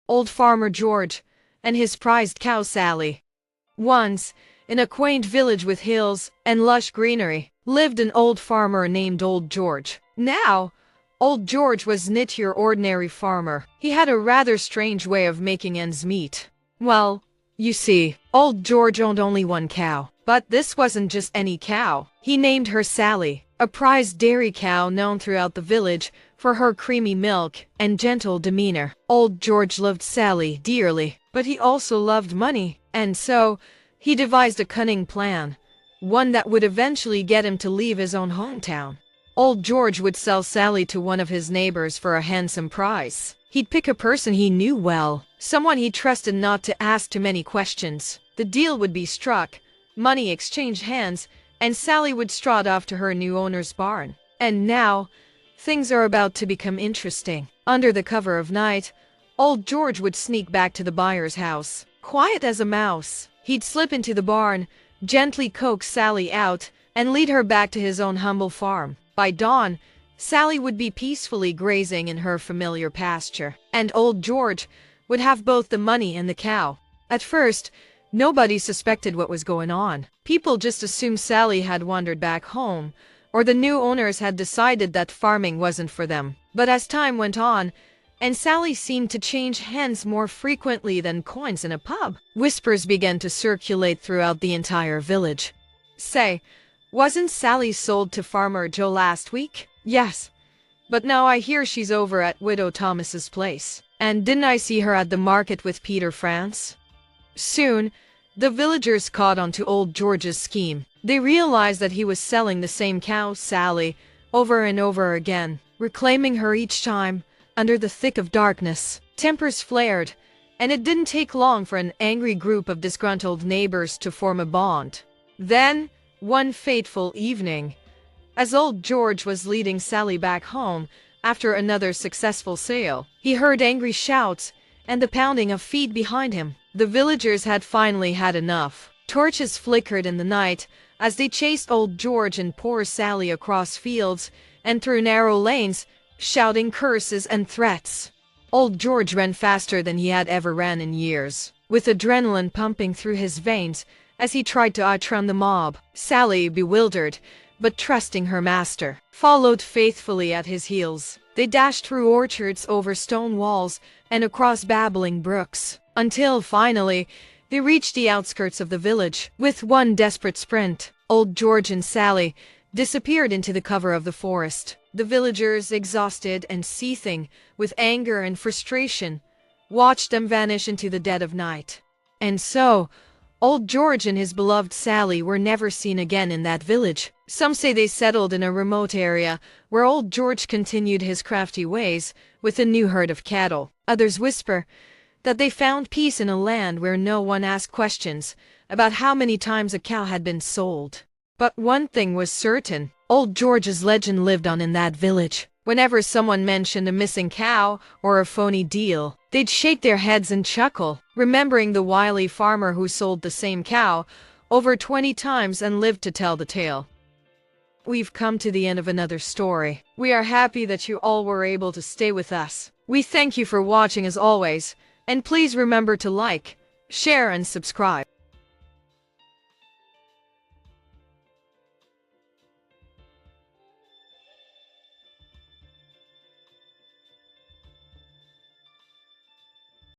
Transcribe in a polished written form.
Old Farmer George and his prized cow Sally. Once, in a quaint village with hills and lush greenery, lived an old farmer named Old George. Now, Old George was not your ordinary farmer. He had a rather strange way of making ends meet. Well, you see, Old George owned only one cow. But this wasn't just any cow. He named her Sally, a prized dairy cow known throughout the village for her creamy milk and gentle demeanor. Old George loved Sally dearly, but he also loved money, and so he devised a cunning plan, one that would eventually get him to leave his own hometown. Old George would sell Sally to one of his neighbors for a handsome price. He'd pick a person he knew well, someone he trusted not to ask too many questions. The deal would be struck, money exchanged hands, and Sally would strut off to her new owner's barn. And now, things are about to become interesting. Under the cover of night, Old George would sneak back to the buyer's house. Quiet as a mouse, he'd slip into the barn, gently coax Sally out, and lead her back to his own humble farm. By dawn, Sally would be peacefully grazing in her familiar pasture, and Old George would have both the money and the cow. At first, nobody suspected what was going on. People just assumed Sally had wandered back home, or the new owners had decided that farming wasn't for them. But as time went on, and Sally seemed to change hands more frequently than coins in a pub, whispers began to circulate throughout the entire village. Say, wasn't Sally sold to Farmer Joe last week? Yes, but now I hear she's over at Widow Thomas's place. And didn't I see her at the market with Peter France? Soon, the villagers caught on to Old George's scheme. They realized that he was selling the same cow, Sally, over and over again, reclaiming her each time. Under the thick of darkness, tempers flared, and it didn't take long for an angry group of disgruntled neighbors to form a bond. Then, one fateful evening, as Old George was leading Sally back home after another successful sale, he heard angry shouts and the pounding of feet behind him. The villagers had finally had enough. Torches flickered in the night as they chased Old George and poor Sally across fields and through narrow lanes, shouting curses and threats. Old George ran faster than he had ever ran in years, with adrenaline pumping through his veins as he tried to outrun the mob. Sally, bewildered, but trusting her master, followed faithfully at his heels. They dashed through orchards, over stone walls, and across babbling brooks, until finally they reached the outskirts of the village. With one desperate sprint, Old George and Sally disappeared into the cover of the forest. The villagers, exhausted and seething with anger and frustration, watched them vanish into the dead of night. And so, Old George and his beloved Sally were never seen again in that village. Some say they settled in a remote area where Old George continued his crafty ways with a new herd of cattle. Others whisper that they found peace in a land where no one asked questions about how many times a cow had been sold. But one thing was certain, Old George's legend lived on in that village. Whenever someone mentioned a missing cow or a phony deal, they'd shake their heads and chuckle, remembering the wily farmer who sold the same cow over 20 times and lived to tell the tale. We've come to the end of another story. We are happy that you all were able to stay with us. We thank you for watching as always, and please remember to like, share and subscribe.